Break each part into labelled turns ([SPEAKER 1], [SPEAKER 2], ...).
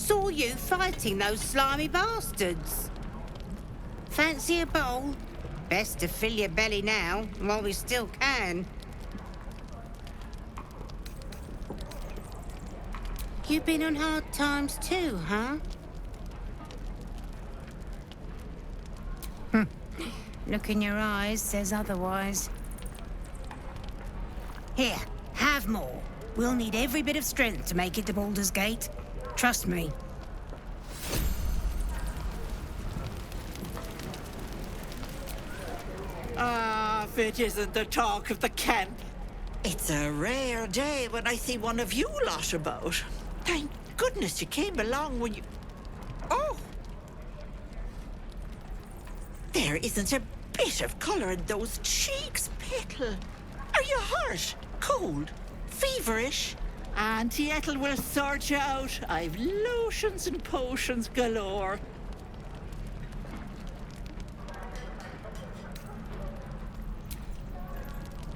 [SPEAKER 1] Saw you fighting those slimy bastards. Fancy a bowl? Best to fill your belly now, while we still can. You been on hard times too, huh? Look in your eyes says otherwise. Here, have more. We'll need every bit of strength to make it to Baldur's Gate. Trust me.
[SPEAKER 2] If it isn't the talk of the camp. It's a rare day when I see one of you lot about. Thank goodness you came along when you... Oh! There isn't a bit of colour in those cheeks, Petal. Are you hurt? Cold? Feverish? Auntie Ethel will sort you out. I've lotions and potions galore.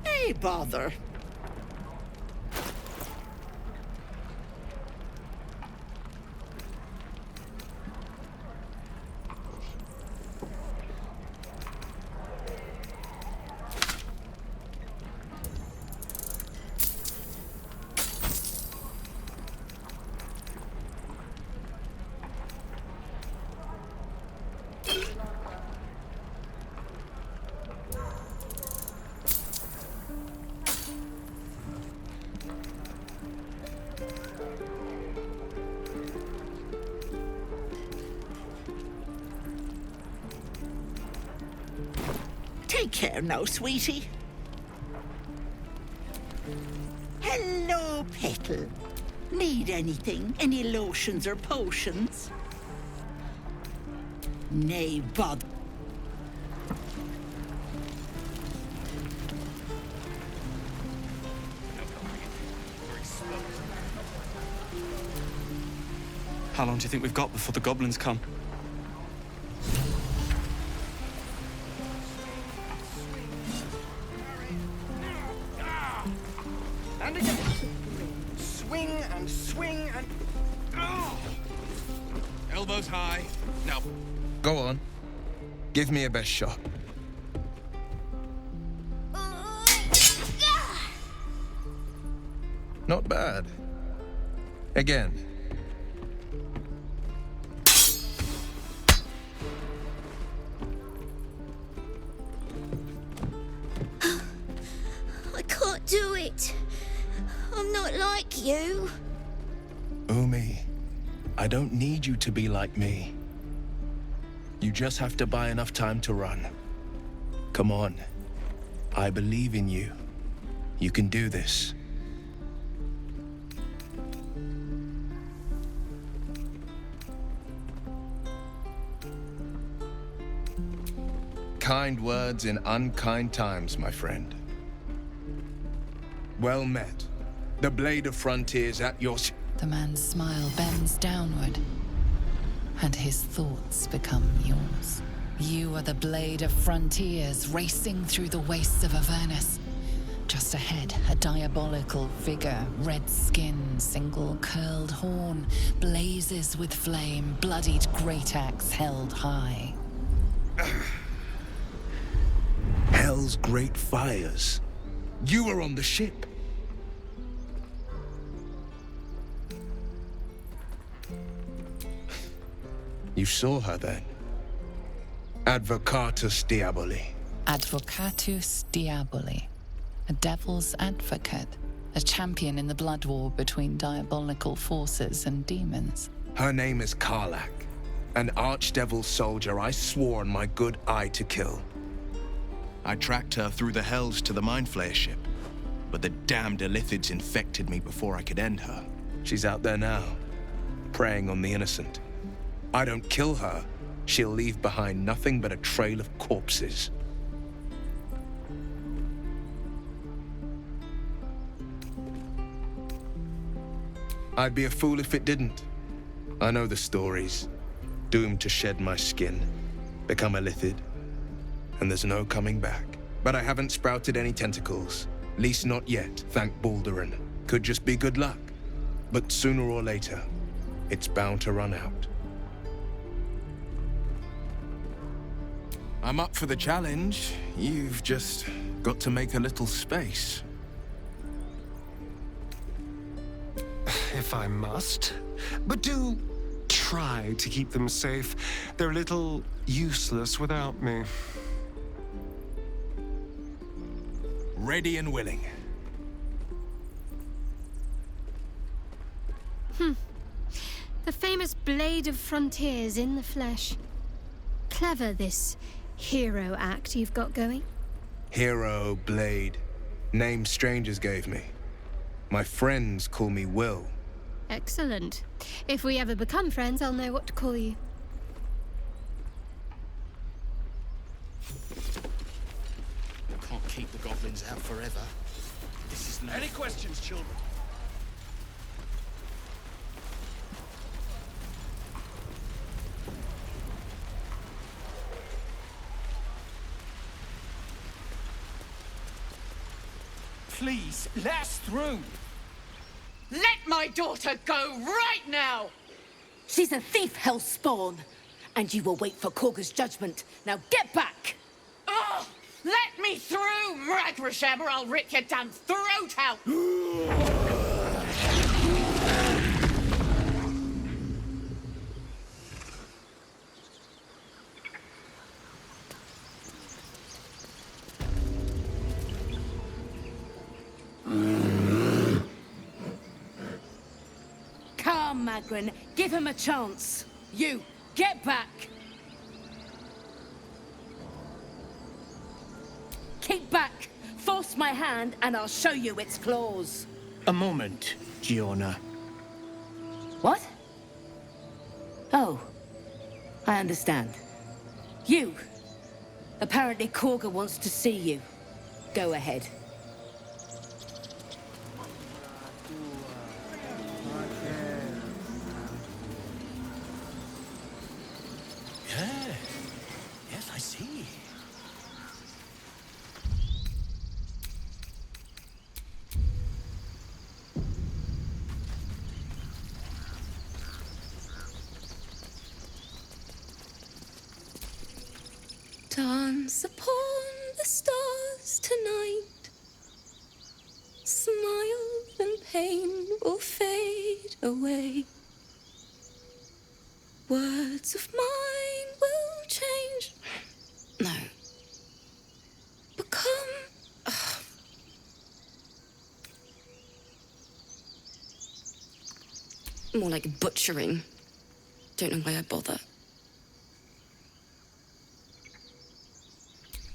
[SPEAKER 2] Hey, bother. Take care now, sweetie. Hello, Petal. Need anything? Any lotions or potions? Nay, bother.
[SPEAKER 3] How long do you think we've got before the goblins come?
[SPEAKER 4] And again. Swing and swing and... Oh!
[SPEAKER 5] Elbows high. Now.
[SPEAKER 4] Go on. Give me a best shot. Not bad. Again.
[SPEAKER 6] I can't do it. I'm not like you.
[SPEAKER 7] Umi, I don't need you to be like me. You just have to buy enough time to run. Come on. I believe in you. You can do this.
[SPEAKER 4] Kind words in unkind times, my friend. Well met. The blade of frontiers at your...
[SPEAKER 8] The man's smile bends downward, and his thoughts become yours. You are the blade of frontiers racing through the wastes of Avernus. Just ahead, a diabolical figure, red skin, single curled horn, blazes with flame, bloodied great axe held high.
[SPEAKER 7] Hell's great fires. You were on the ship.
[SPEAKER 4] You saw her then. Advocatus Diaboli.
[SPEAKER 8] Advocatus Diaboli. A devil's advocate. A champion in the blood war between diabolical forces and demons.
[SPEAKER 4] Her name is Karlach, an archdevil soldier I swore on my good eye to kill.
[SPEAKER 5] I tracked her through the hells to the Mind Flayer ship, but the damned Illithids infected me before I could end her.
[SPEAKER 4] She's out there now, preying on the innocent. I don't kill her, she'll leave behind nothing but a trail of corpses. I'd be a fool if it didn't. I know the stories. Doomed to shed my skin, become a Illithid, and there's no coming back. But I haven't sprouted any tentacles. Least not yet, thank Baldur. Could just be good luck. But sooner or later, it's bound to run out.
[SPEAKER 5] I'm up for the challenge. You've just got to make a little space.
[SPEAKER 9] If I must. But do try to keep them safe. They're a little useless without me.
[SPEAKER 5] Ready and willing.
[SPEAKER 6] The famous Blade of Frontiers in the flesh. Clever, this hero act you've got going.
[SPEAKER 4] Hero, Blade. Name strangers gave me. My friends call me Will.
[SPEAKER 6] Excellent. If we ever become friends, I'll know what to call you.
[SPEAKER 3] Can't keep the goblins out forever. This is no...
[SPEAKER 7] Any questions, children?
[SPEAKER 10] Please, let us through.
[SPEAKER 2] Let my daughter go right now!
[SPEAKER 11] She's a thief, hellspawn. And you will wait for Korga's judgment. Now get back!
[SPEAKER 2] Oh, let me through, Mragrasham, or I'll rip your damn throat out!
[SPEAKER 11] Come, Magrin, give him a chance. You, get back! Keep back! Force my hand and I'll show you its claws.
[SPEAKER 10] A moment, Giona.
[SPEAKER 11] What? Oh, I understand. You! Apparently Korga wants to see you. Go ahead.
[SPEAKER 7] Yes, I see.
[SPEAKER 6] Dance upon the stars tonight. Smile and pain will fade away. Words of mine will change. No. Become. More like butchering. Don't know why I bother.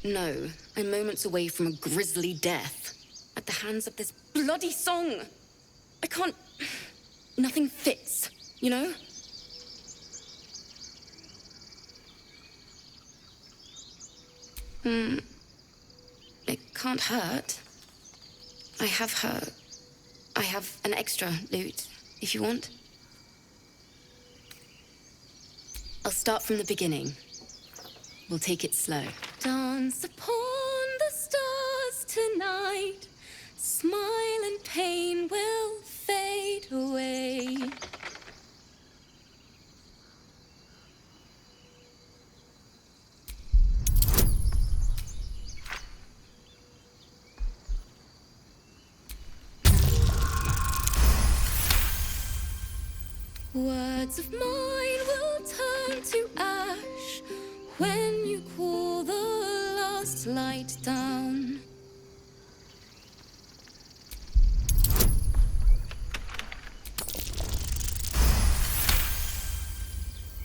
[SPEAKER 6] No, I'm moments away from a grisly death. At the hands of this bloody song. I can't. Nothing fits, you know? It can't hurt. I have an extra loot, if you want. I'll start from the beginning. We'll take it slow. Dance upon the stars tonight. Smile and pain will fade away. Words of mine will turn to ash when you cool the last light down.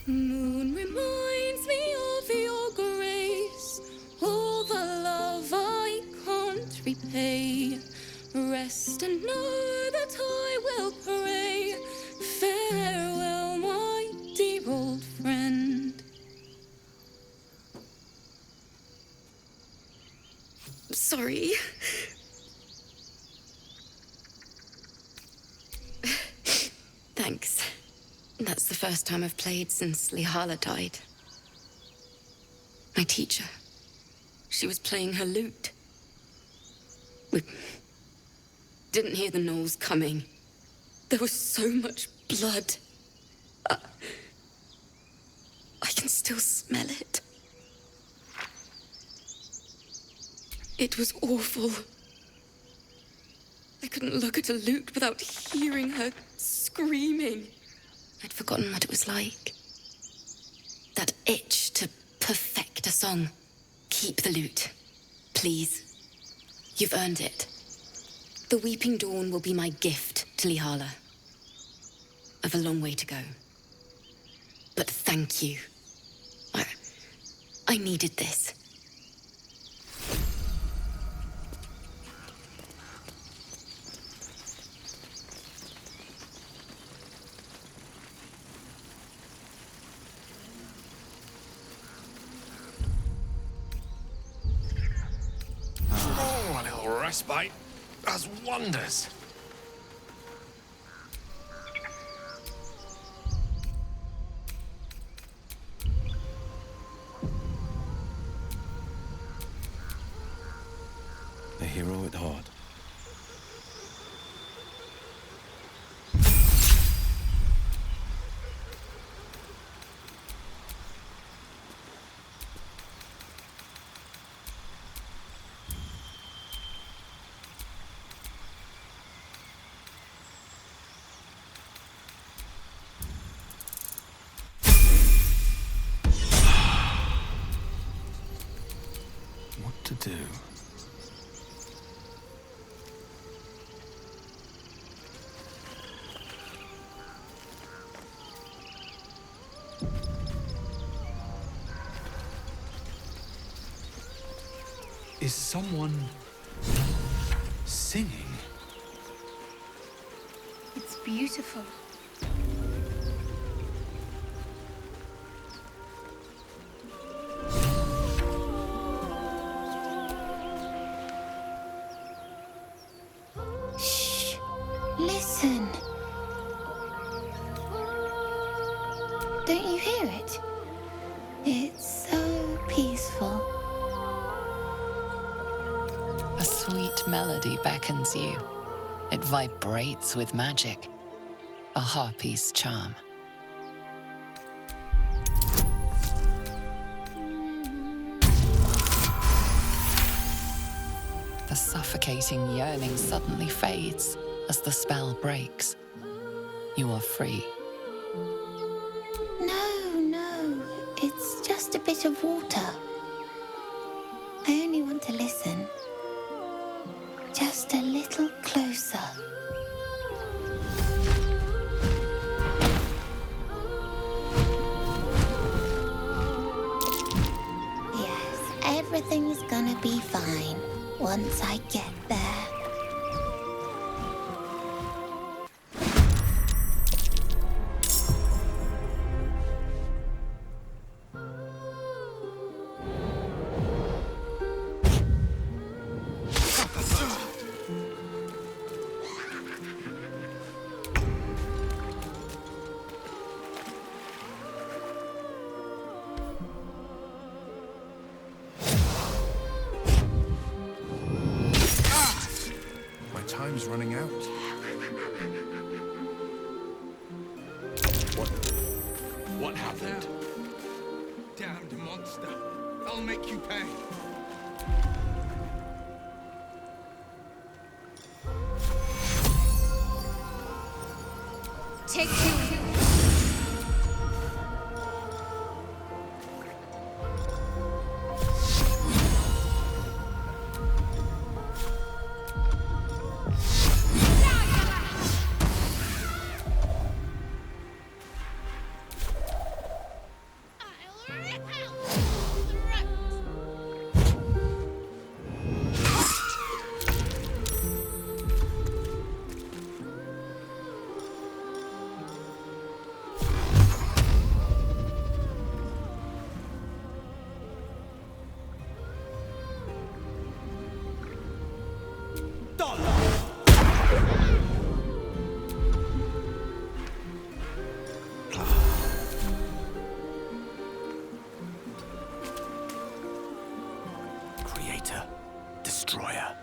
[SPEAKER 6] Moon reminds me of your grace, all the love I can't repay. Rest and know that I will pray. Farewell, my dear old friend. Sorry. Thanks. That's the first time I've played since Lihala died. My teacher. She was playing her lute. We didn't hear the gnolls coming. There was so much blood. I can still smell it. It was awful. I couldn't look at a lute without hearing her screaming. I'd forgotten what it was like. That itch to perfect a song. Keep the lute, please. You've earned it. The Weeping Dawn will be my gift to Lihala. I've a long way to go. But thank you. I needed this.
[SPEAKER 9] Oh, a little respite does wonders.
[SPEAKER 7] A hero at heart. What to do?
[SPEAKER 3] Is someone singing?
[SPEAKER 12] It's beautiful.
[SPEAKER 13] Shh. Listen. Don't you hear it? It's so peaceful.
[SPEAKER 8] A sweet melody beckons you. It vibrates with magic. A harpy's charm. The suffocating yearning suddenly fades as the spell breaks. You are free.
[SPEAKER 13] No. It's just a bit of water. I only want to listen. Just a little closer. Yes, everything is gonna be fine once I get there.
[SPEAKER 5] Time's running out.
[SPEAKER 3] What happened?
[SPEAKER 5] Damned monster. I'll make you pay.
[SPEAKER 12] Take two.
[SPEAKER 7] Creator, destroyer.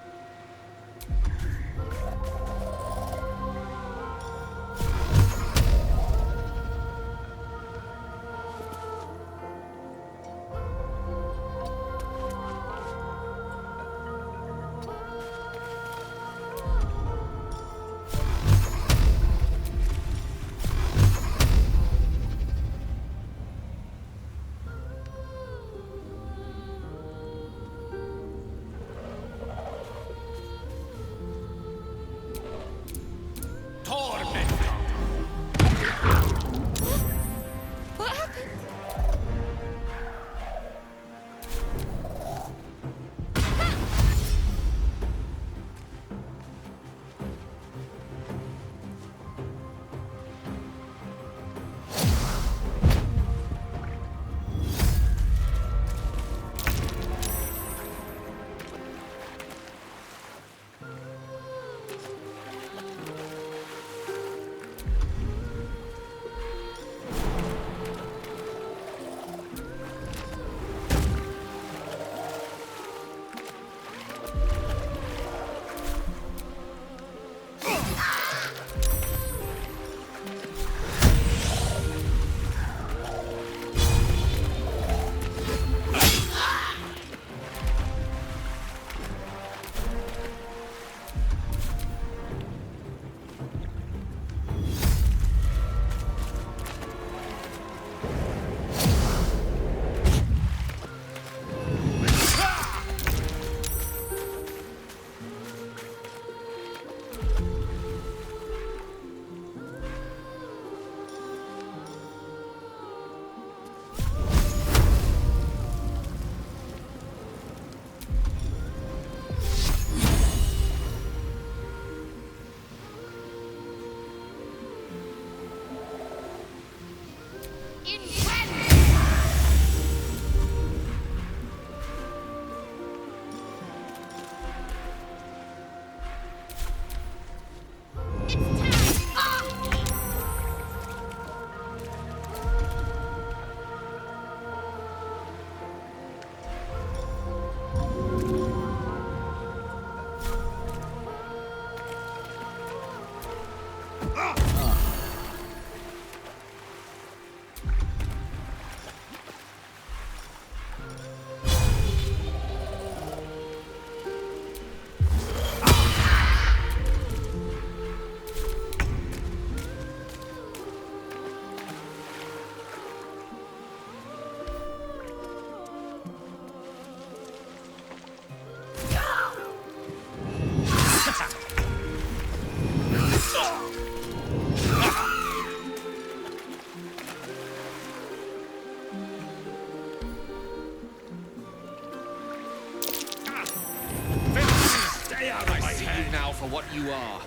[SPEAKER 3] for what you are.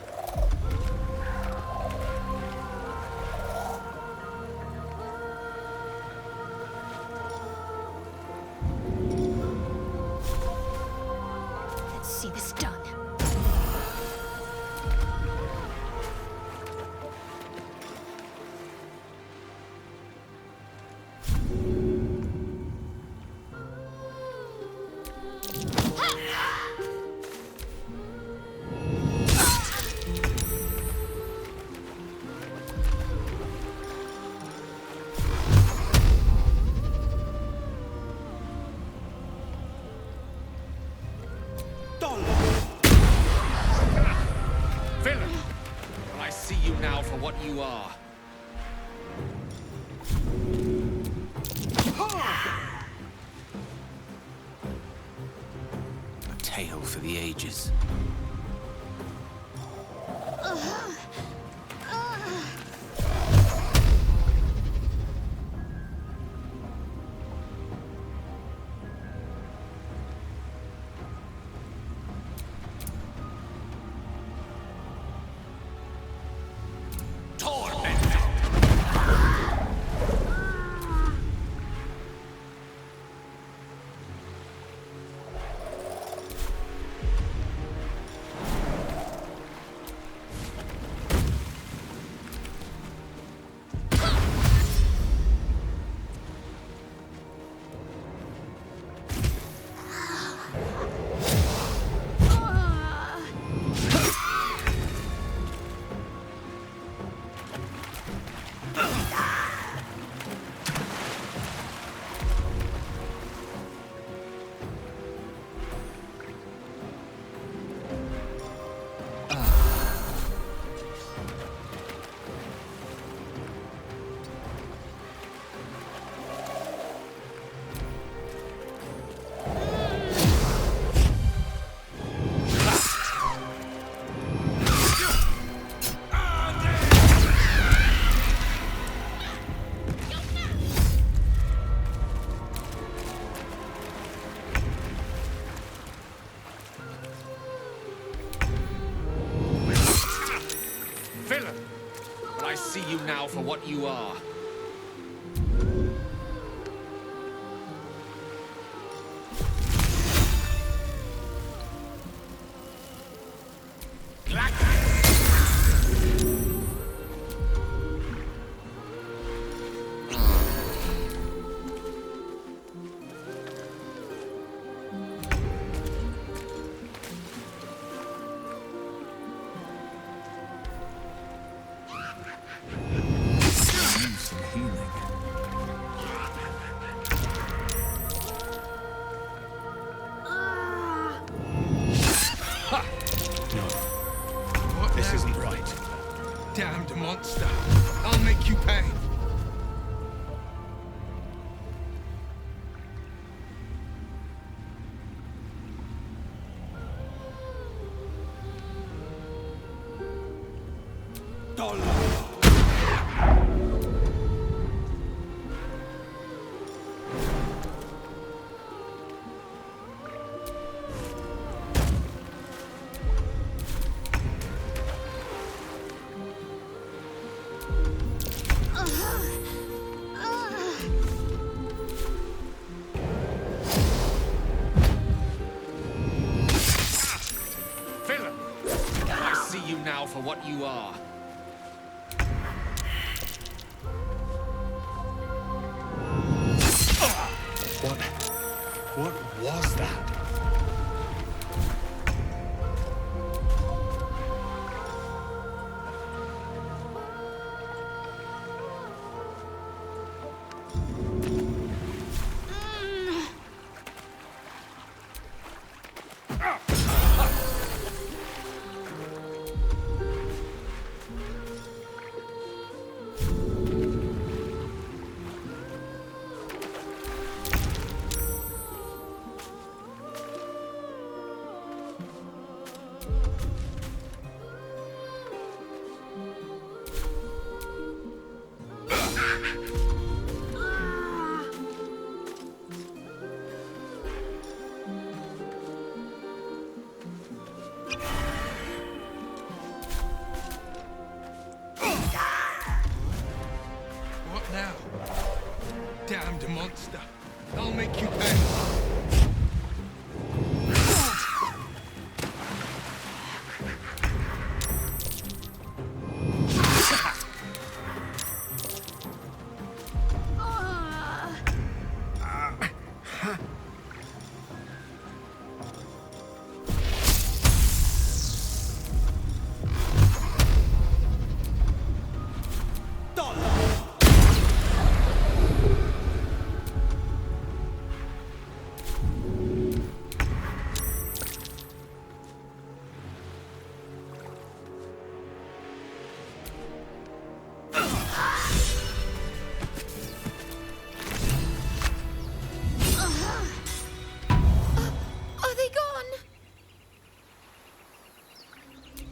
[SPEAKER 12] Let's see this done.
[SPEAKER 3] Villain! But I see you now for what you are.
[SPEAKER 10] A tale for the ages.
[SPEAKER 3] Villain! But I see you now for what you are.
[SPEAKER 4] This isn't right. Damned monster. I'll make you pay.
[SPEAKER 3] Villain! I see you now for what you are.
[SPEAKER 4] What was that? monster. I'll make you pay.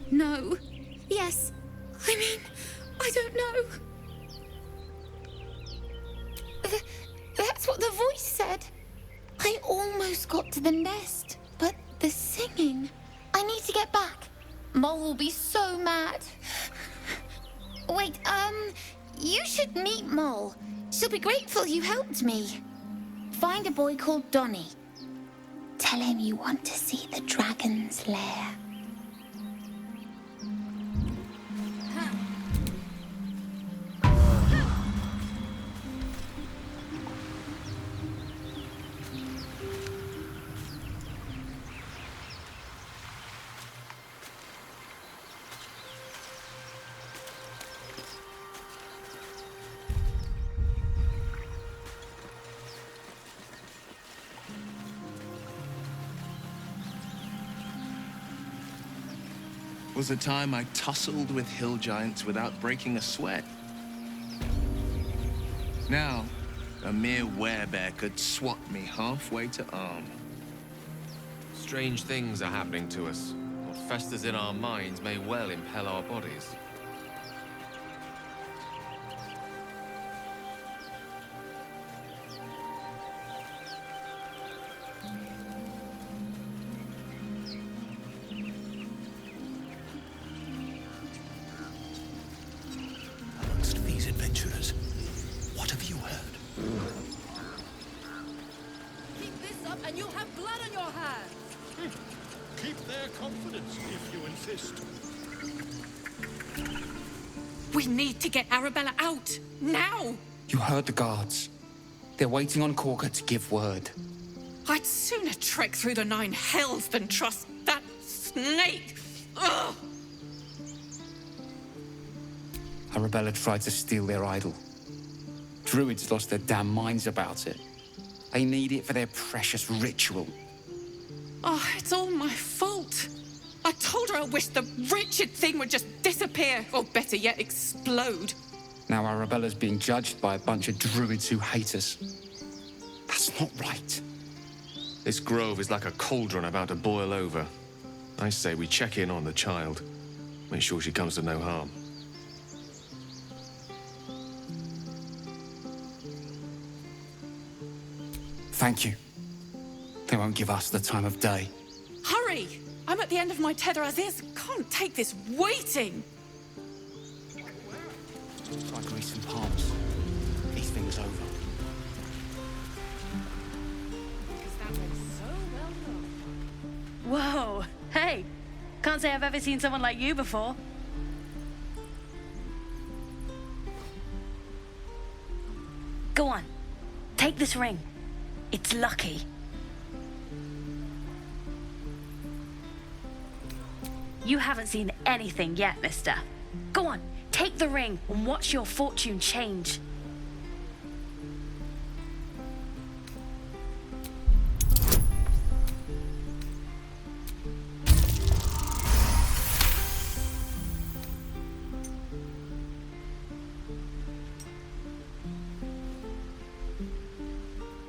[SPEAKER 6] No. Yes. I mean, I don't know.
[SPEAKER 13] That's what the voice said. I almost got to the nest, but the singing... I need to get back. Mole will be so mad. Wait, you should meet Mole. She'll be grateful you helped me. Find a boy called Donny. Tell him you want to see the dragon's lair.
[SPEAKER 5] Was a time I tussled with hill giants without breaking a sweat. Now, a mere werebear could swat me halfway to arm.
[SPEAKER 14] Strange things are happening to us. What festers in our minds may well impel our bodies.
[SPEAKER 10] Amongst these adventurers, what have you heard?
[SPEAKER 11] Keep this up and you'll have blood on your hands.
[SPEAKER 3] Keep their confidence if you insist.
[SPEAKER 15] We need to get Arabella out, now!
[SPEAKER 16] You heard the guards. They're waiting on Corker to give word.
[SPEAKER 15] I'd sooner trek through the 9 hells than trust that snake! Ugh!
[SPEAKER 16] Arabella tried to steal their idol. Druids lost their damn minds about it. They need it for their precious ritual.
[SPEAKER 15] Oh, it's all my fault. I told her I wished the wretched thing would just disappear, or better yet, explode.
[SPEAKER 16] Now Arabella's being judged by a bunch of druids who hate us. That's not right.
[SPEAKER 14] This grove is like a cauldron about to boil over. I say we check in on the child. Make sure she comes to no harm.
[SPEAKER 16] Thank you. They won't give us the time of day.
[SPEAKER 15] Hurry! I'm at the end of my tether as is. Can't take this waiting.
[SPEAKER 16] Try greasing palms. These things over.
[SPEAKER 11] Whoa, hey, can't say I've ever seen someone like you before. Go on, take this ring. It's lucky. You haven't seen anything yet, mister. Go on, take the ring and watch your fortune change.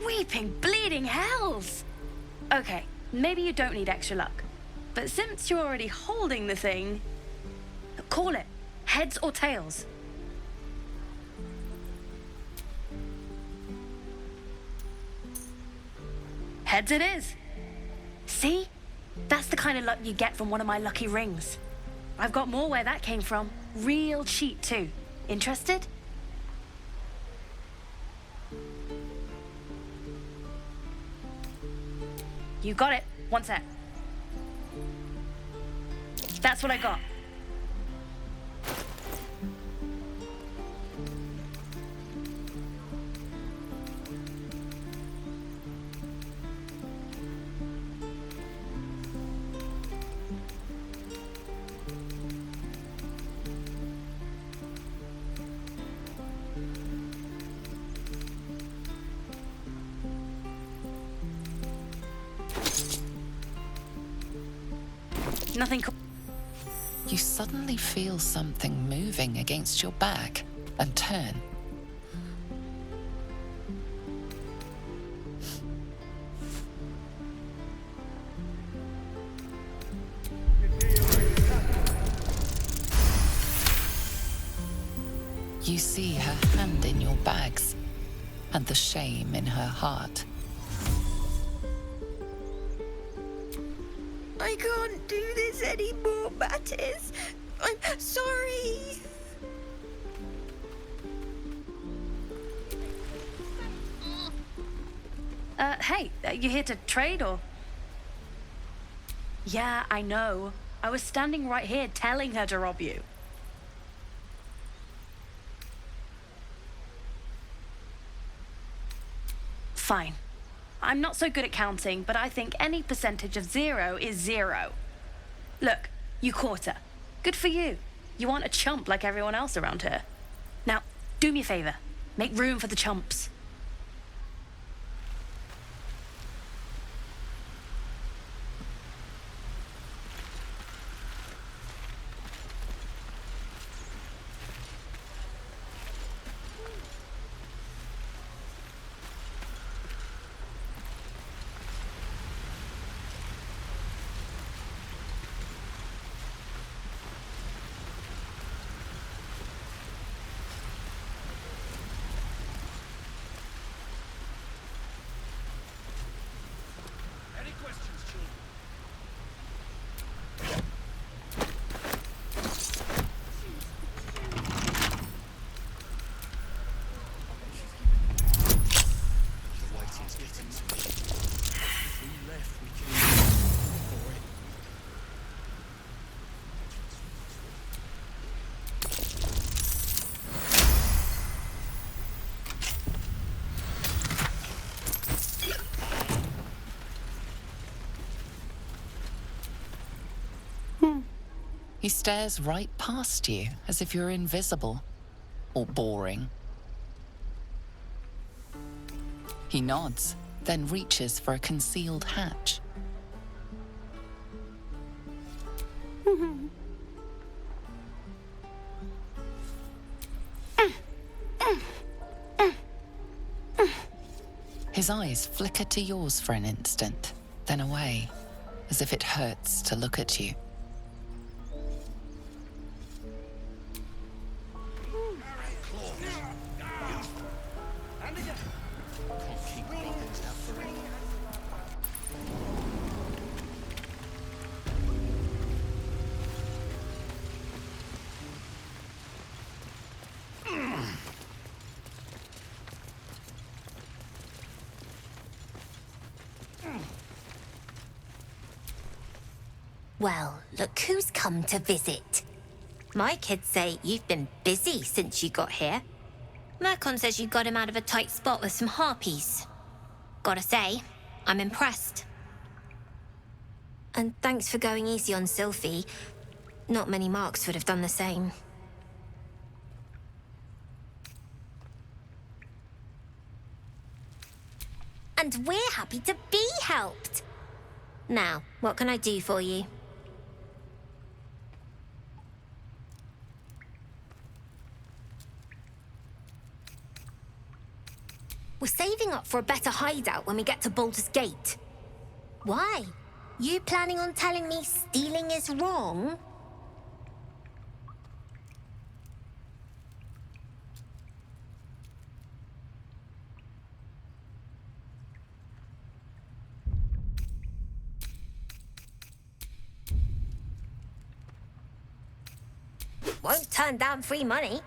[SPEAKER 11] Weeping, bleeding hells! Okay, maybe you don't need extra luck. But since you're already holding the thing, call it. Heads or tails. Heads it is. See? That's the kind of luck you get from one of my lucky rings. I've got more where that came from. Real cheap too. Interested? You got it. One sec. That's what I got. Nothing.
[SPEAKER 8] You suddenly feel something moving against your back and turn. You see her hand in your bags and the shame in her heart.
[SPEAKER 13] I can't do this anymore, Mattis. I'm sorry.
[SPEAKER 11] Hey, you here to trade or? Yeah, I know. I was standing right here telling her to rob you. Fine. I'm not so good at counting, but I think any percentage of 0 is 0. Look, you caught her. Good for you. You aren't a chump like everyone else around here. Now, do me a favor. Make room for the chumps.
[SPEAKER 8] He stares right past you, as if you're invisible or boring. He nods, then reaches for a concealed hatch. His eyes flicker to yours for an instant, then away, as if it hurts to look at you.
[SPEAKER 17] Well, look who's come to visit. My kids say you've been busy since you got here. Mercon says you got him out of a tight spot with some harpies. Gotta say, I'm impressed. And thanks for going easy on Sylphie. Not many marks would have done the same. And we're happy to be helped. Now, what can I do for you? We're saving up for a better hideout when we get to Baldur's Gate. Why? You planning on telling me stealing is wrong? Won't turn down free money.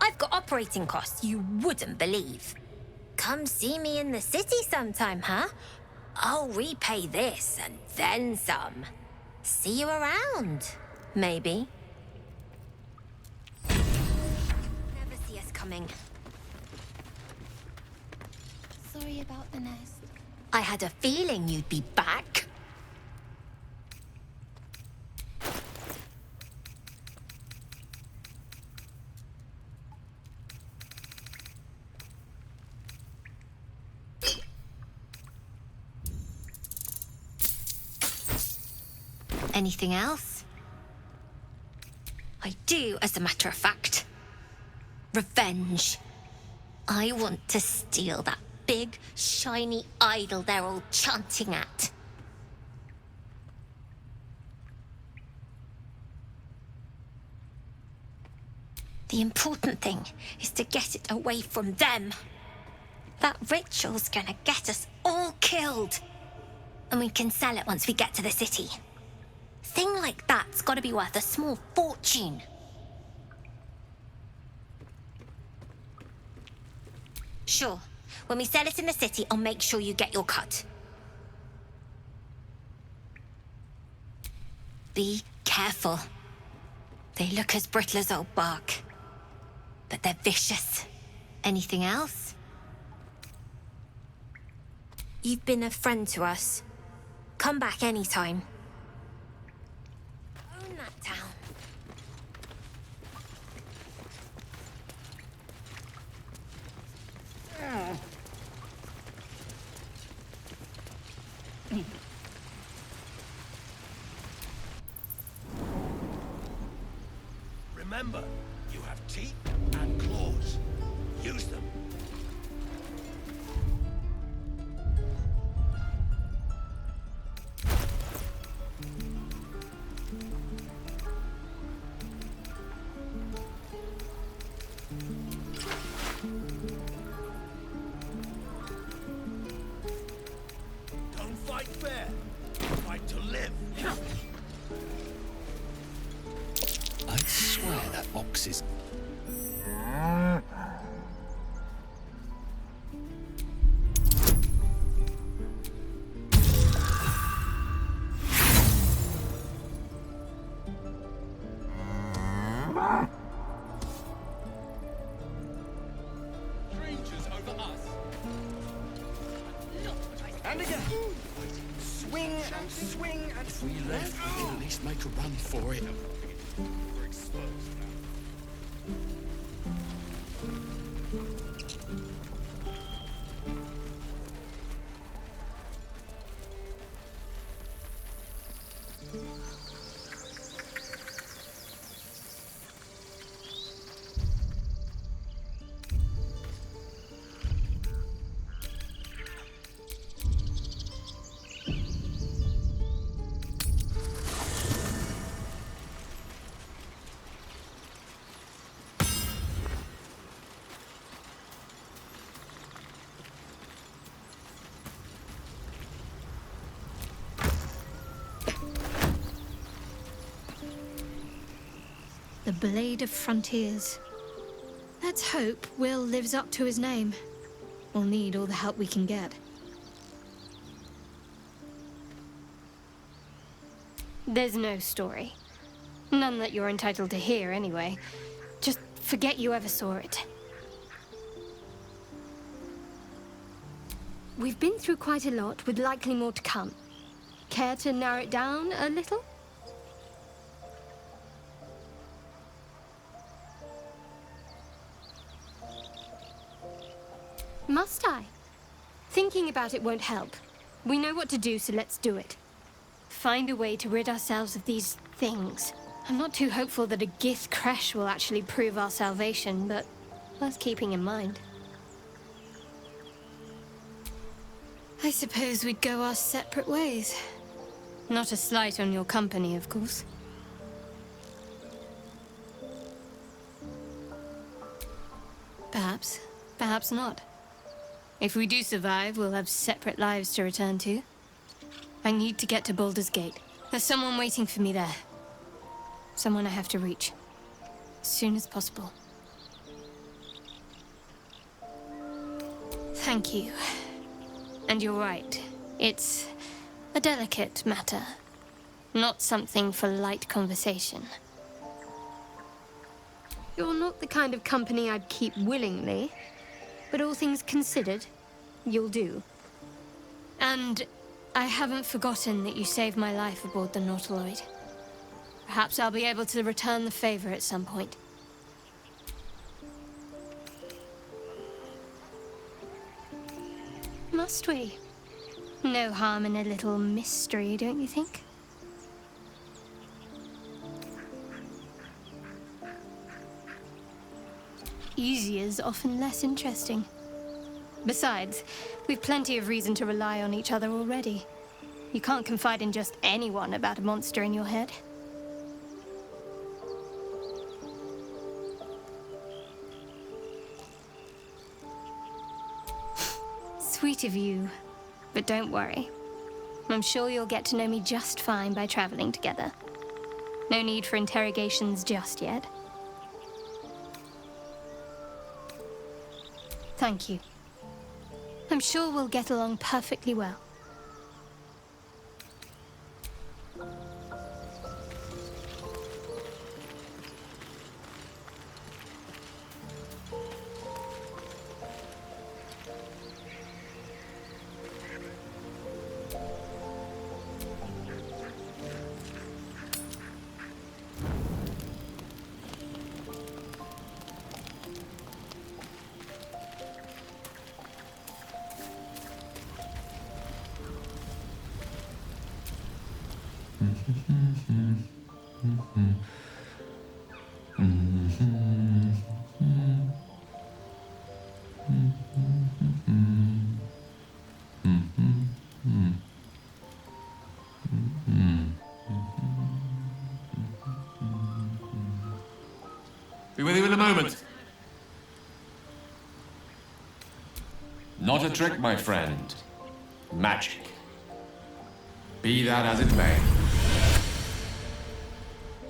[SPEAKER 17] I've got operating costs you wouldn't believe. Come see me in the city sometime, huh? I'll repay this and then some. See you around, maybe. Never see us coming.
[SPEAKER 13] Sorry about the nest.
[SPEAKER 17] I had a feeling you'd be back. Anything else? I do, as a matter of fact. Revenge. I want to steal that big, shiny idol they're all chanting at. The important thing is to get it away from them. That ritual's gonna get us all killed. And we can sell it once we get to the city. Thing like that's gotta be worth a small fortune. Sure. When we sell it in the city, I'll make sure you get your cut. Be careful. They look as brittle as old bark. But they're vicious. Anything else? You've been a friend to us. Come back anytime. Own that town.
[SPEAKER 10] Remember, you have teeth and claws. Use them. Don't fight fair. Fight to live. I swear that box is...
[SPEAKER 3] Strangers over us.
[SPEAKER 18] And again. Swing and swing and
[SPEAKER 3] If we left, we'd at least make a run for it.
[SPEAKER 14] We're exposed now.
[SPEAKER 12] The Blade of Frontiers. Let's hope Will lives up to his name. We'll need all the help we can get.
[SPEAKER 19] There's no story. None that you're entitled to hear, anyway. Just forget you ever saw it. We've been through quite a lot, with likely more to come. Care to narrow it down a little? Must I? Thinking about it won't help. We know what to do, so let's do it. Find a way to rid ourselves of these things. I'm not too hopeful that a Gith crash will actually prove our salvation, but worth keeping in mind.
[SPEAKER 12] I suppose we'd go our separate ways.
[SPEAKER 19] Not a slight on your company, of course. Perhaps. Perhaps not. If we do survive, we'll have separate lives to return to. I need to get to Baldur's Gate. There's someone waiting for me there. Someone I have to reach. As soon as possible. Thank you. And you're right. It's a delicate matter, not something for light conversation. You're not the kind of company I'd keep willingly, but all things considered, you'll do. And I haven't forgotten that you saved my life aboard the Nautiloid. Perhaps I'll be able to return the favor at some point. Must we? No harm in a little mystery, don't you think? Easier's often less interesting. Besides, we've plenty of reason to rely on each other already. You can't confide in just anyone about a monster in your head. Sweet of you, but don't worry. I'm sure you'll get to know me just fine by traveling together. No need for interrogations just yet. Thank you. I'm sure we'll get along perfectly well.
[SPEAKER 14] Be with you in a moment.
[SPEAKER 20] Not a trick, my friend. Magic. Be that as it may.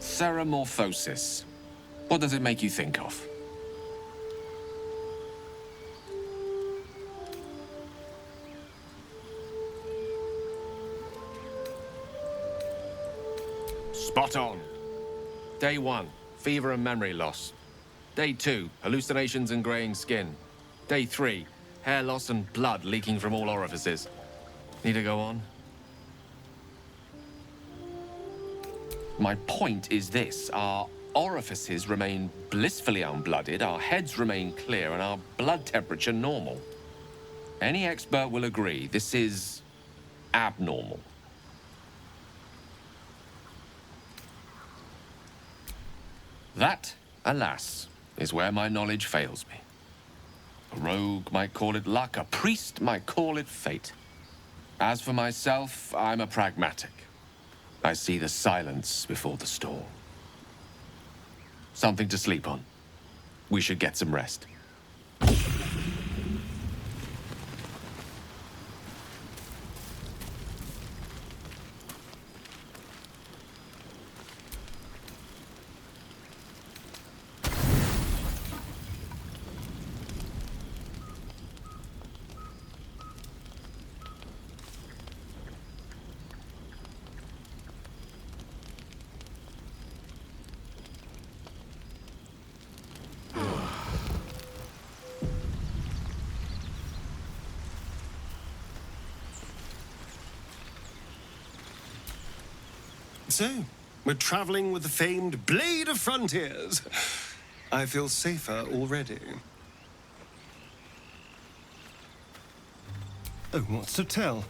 [SPEAKER 14] Ceramorphosis. What does it make you think of? Spot on. Day 1, fever and memory loss. Day 2, hallucinations and graying skin. Day 3, hair loss and blood leaking from all orifices. Need to go on? My point is this. Our orifices remain blissfully unblooded, our heads remain clear, and our blood temperature normal. Any expert will agree this is abnormal. That, alas, is where my knowledge fails me. A rogue might call it luck, a priest might call it fate. As for myself, I'm a pragmatic. I see the silence before the storm. Something to sleep on. We should get some rest.
[SPEAKER 9] So, we're traveling with the famed Blade of Frontiers. I feel safer already. Oh, what's to tell?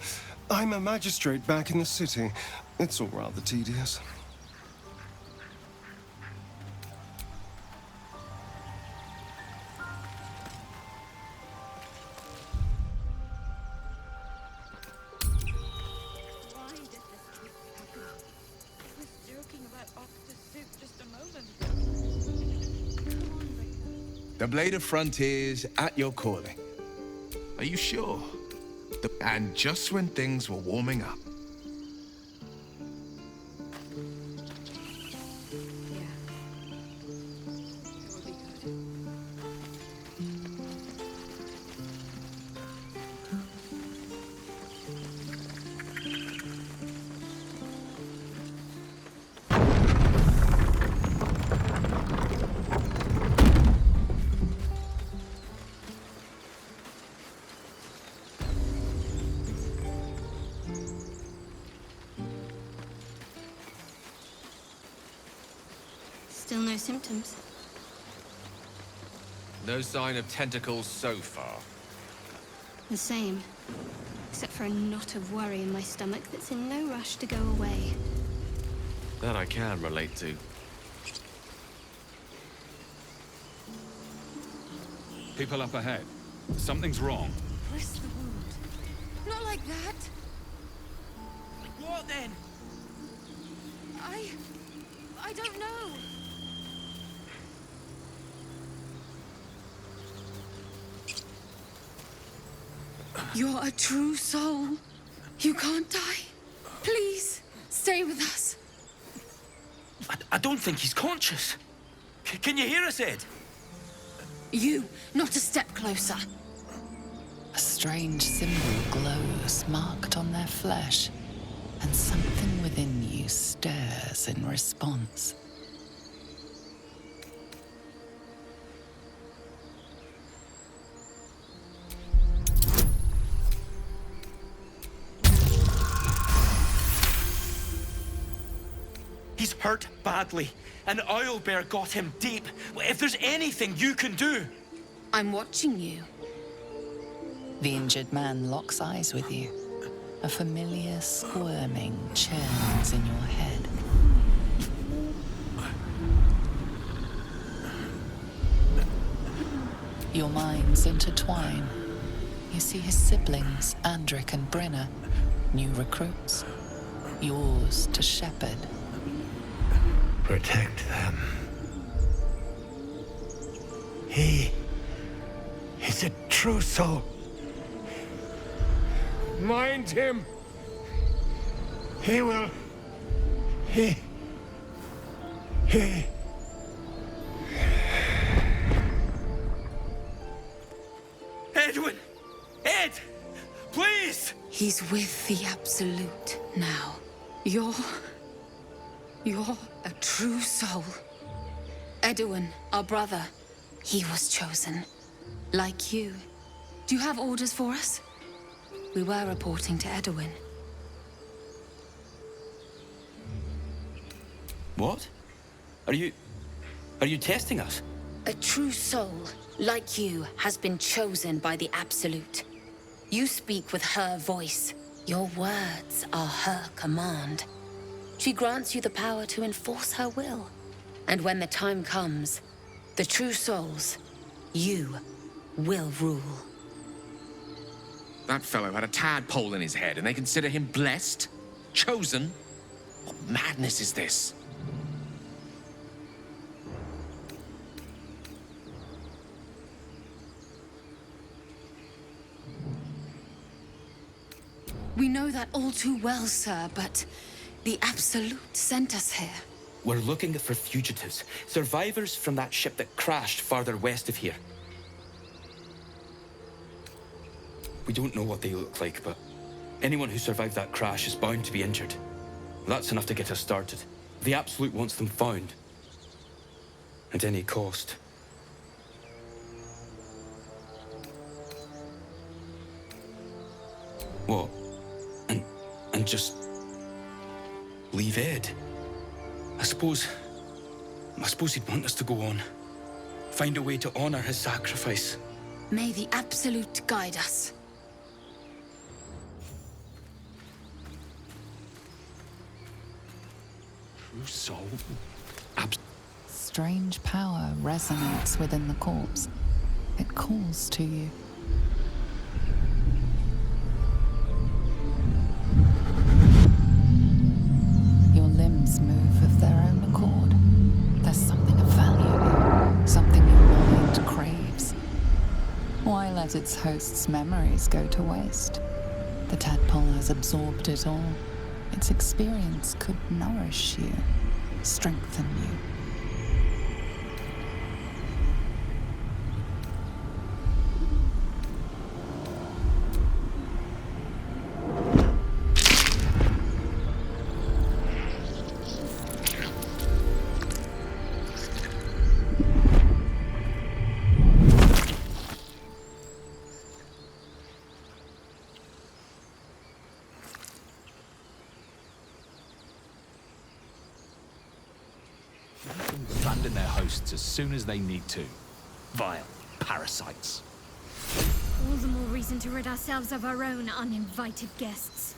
[SPEAKER 9] I'm a magistrate back in the city. It's all rather tedious.
[SPEAKER 4] The Blade of Frontiers at your calling.
[SPEAKER 5] Are you sure? And just when things were warming up.
[SPEAKER 12] Still no symptoms.
[SPEAKER 14] No sign of tentacles so far.
[SPEAKER 12] The same. Except for a knot of worry in my stomach that's in no rush to go away.
[SPEAKER 14] That I can relate to.
[SPEAKER 20] People up ahead. Something's wrong.
[SPEAKER 15] Where's the wound? Not like that.
[SPEAKER 5] What then?
[SPEAKER 15] I don't know. You're a true soul. You can't die. Please, stay with us.
[SPEAKER 5] I don't think he's conscious. Can you hear us, Ed?
[SPEAKER 15] You, not a step closer.
[SPEAKER 8] A strange symbol glows, marked on their flesh, and something within you stirs in response.
[SPEAKER 5] He's hurt badly. An owlbear got him deep. If there's anything you can do...
[SPEAKER 15] I'm watching you.
[SPEAKER 8] The injured man locks eyes with you. A familiar squirming churns in your head. Your minds intertwine. You see his siblings, Andric and Brenna, new recruits. Yours to shepherd.
[SPEAKER 10] Protect them. He is a true soul. Mind him. He will. He.
[SPEAKER 5] Edwin! Ed! Please!
[SPEAKER 15] He's with the Absolute now. You're a true soul. Edwin, our brother, he was chosen. Like you. Do you have orders for us? We were reporting to Edwin.
[SPEAKER 5] What? Are you testing us?
[SPEAKER 15] A true soul, like you, has been chosen by the Absolute. You speak with her voice. Your words are her command. She grants you the power to enforce her will. And when the time comes, the true souls, you will rule.
[SPEAKER 14] That fellow had a tadpole in his head, and they consider him blessed? Chosen? What madness is this?
[SPEAKER 15] We know that all too well, sir, but the Absolute sent us here.
[SPEAKER 21] We're looking for fugitives, survivors from that ship that crashed farther west of here. We don't know what they look like, but anyone who survived that crash is bound to be injured. That's enough to get us started. The Absolute wants them found. At any cost. What? And just leave Ed? I suppose he'd want us to go on. Find a way to honor his sacrifice.
[SPEAKER 15] May the Absolute guide us.
[SPEAKER 21] True soul?
[SPEAKER 8] Strange power resonates within the corpse. It calls to you. Your limbs move of their own accord. There's something of value, something your mind craves. Why let its host's memories go to waste? The tadpole has absorbed it all. Its experience could nourish you, strengthen you.
[SPEAKER 1] Abandon their hosts as soon as they need to. Vile parasites.
[SPEAKER 12] All the more reason to rid ourselves of our own uninvited guests.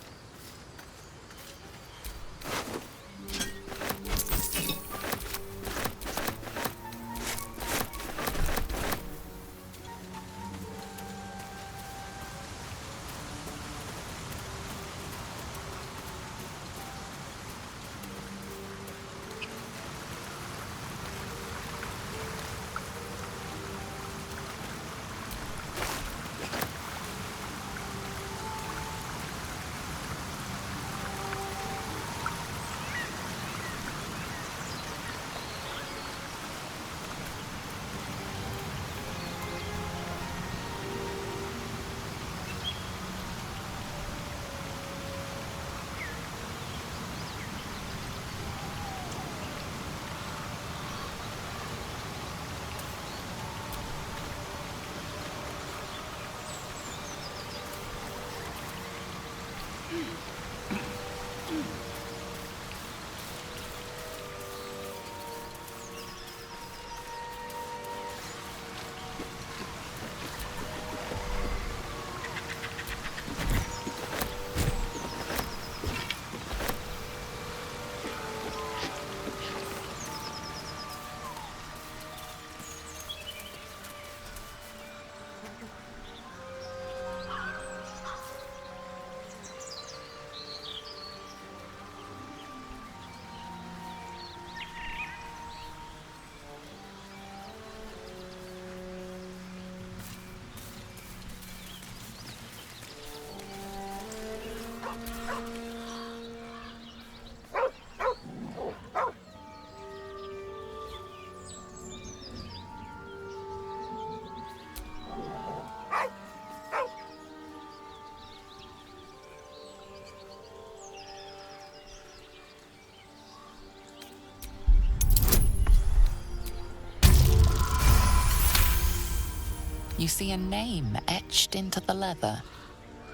[SPEAKER 8] You see a name etched into the leather.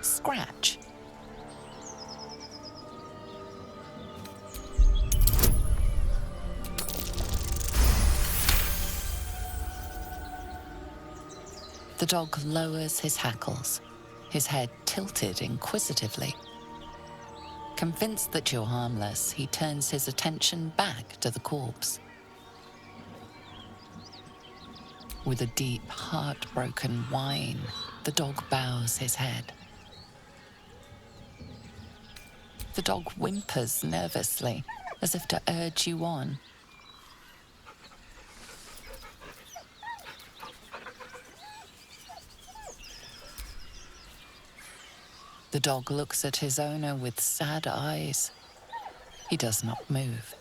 [SPEAKER 8] Scratch. The dog lowers his hackles, his head tilted inquisitively. Convinced that you're harmless, he turns his attention back to the corpse. With a deep, heartbroken whine, the dog bows his head. The dog whimpers nervously, as if to urge you on. The dog looks at his owner with sad eyes. He does not move.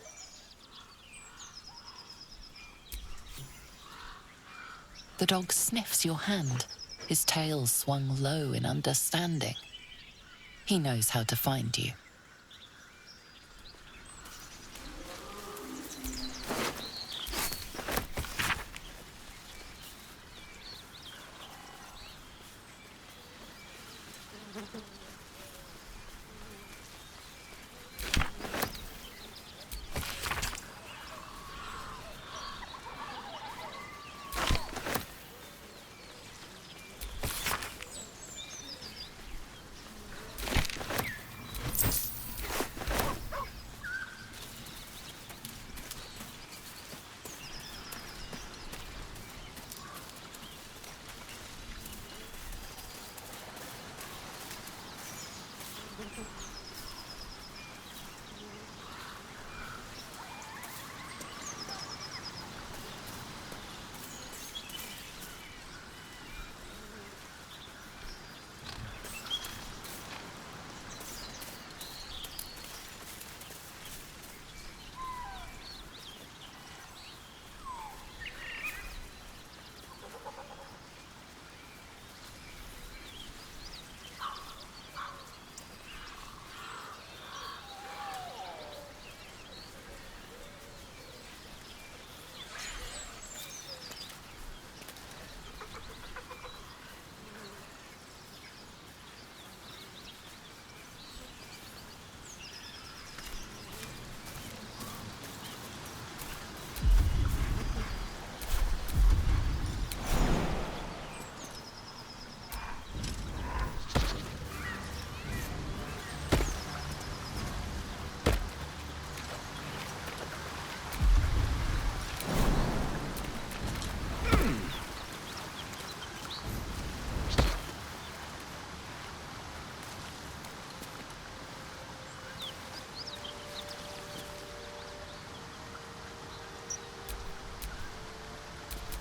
[SPEAKER 8] The dog sniffs your hand, his tail swung low in understanding. He knows how to find you.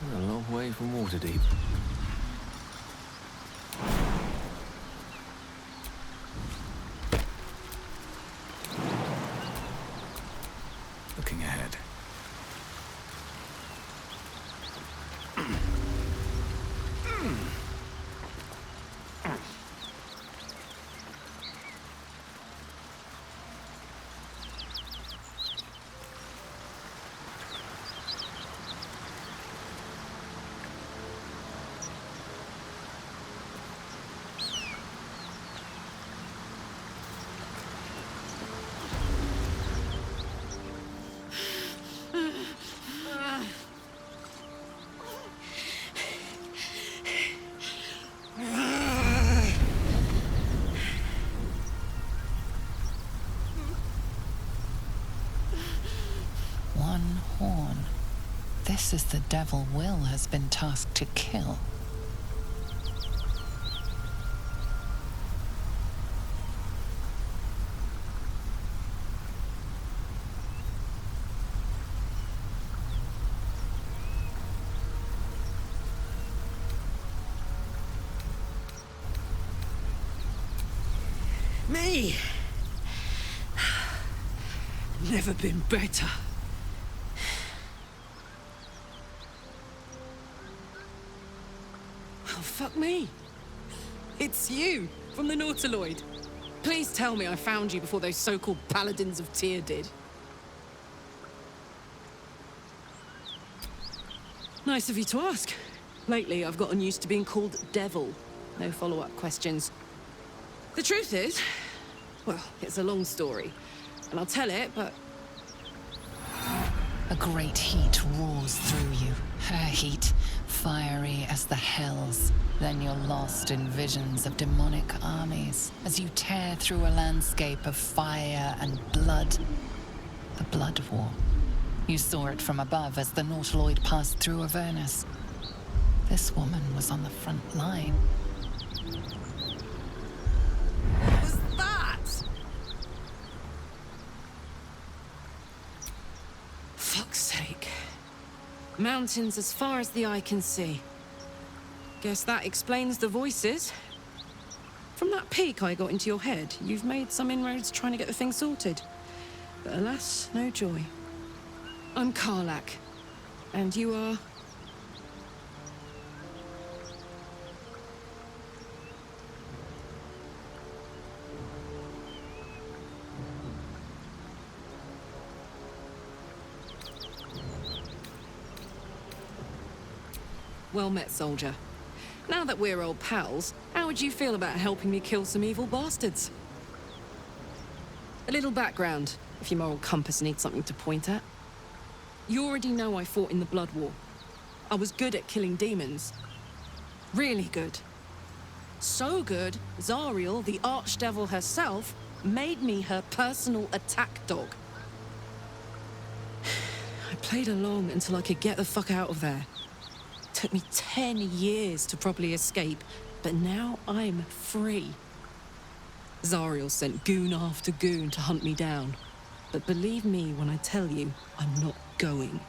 [SPEAKER 1] A long way from Waterdeep. Looking ahead.
[SPEAKER 8] One horn. This is the devil Will has been tasked to kill.
[SPEAKER 2] Me! Never been better. Oh, fuck me. It's you, from the Nautiloid. Please tell me I found you before those so-called Paladins of Tyr did. Nice of you to ask. Lately, I've gotten used to being called Devil. No follow-up questions. The truth is, well, it's a long story, and I'll tell it, but...
[SPEAKER 8] A great heat roars through you. Her heat, fiery as the hells. Then you're lost in visions of demonic armies as you tear through a landscape of fire and blood. The Blood War. You saw it from above as the Nautiloid passed through Avernus. This woman was on the front line.
[SPEAKER 2] What was that? Fuck's sake. Mountains as far as the eye can see. Guess that explains the voices. From that peek I got into your head, you've made some inroads trying to get the thing sorted. But alas, no joy. I'm Karlach. And you are... Well met, soldier. Now that we're old pals, how would you feel about helping me kill some evil bastards? A little background, if your moral compass needs something to point at. You already know I fought in the Blood War. I was good at killing demons. Really good. So good, Zariel, the archdevil herself, made me her personal attack dog. I played along until I could get the fuck out of there. Took me 10 years to properly escape, but now I'm free. Zariel sent goon after goon to hunt me down. But believe me when I tell you, I'm not going.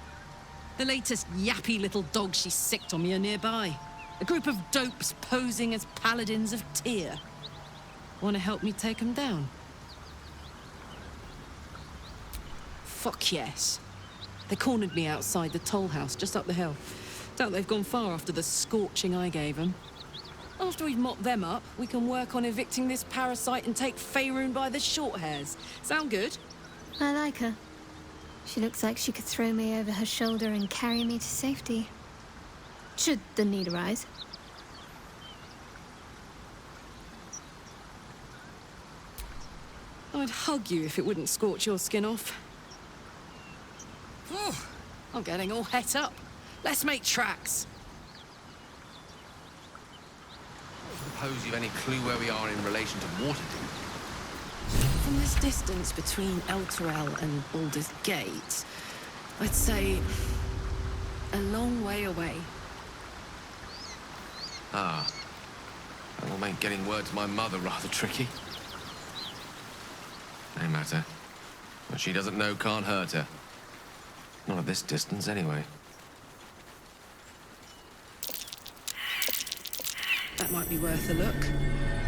[SPEAKER 2] The latest yappy little dogs she sicked on me are nearby. A group of dopes posing as paladins of Tyr. Want to help me take them down? Fuck yes. They cornered me outside the toll house just up the hill. Doubt they've gone far after the scorching I gave them. After we've mopped them up, we can work on evicting this parasite and take Faerun by the short hairs. Sound good?
[SPEAKER 12] I like her. She looks like she could throw me over her shoulder and carry me to safety. Should the need arise.
[SPEAKER 2] I'd hug you if it wouldn't scorch your skin off. Whew, I'm getting all het up. Let's make tracks.
[SPEAKER 14] Suppose you've any clue where we are in relation to Waterdeep?
[SPEAKER 2] From this distance between Elturel and Baldur's Gate, I'd say a long way away.
[SPEAKER 14] Ah. That will make getting word to my mother rather tricky. No matter. What she doesn't know can't hurt her. Not at this distance, anyway.
[SPEAKER 2] That might be worth a look.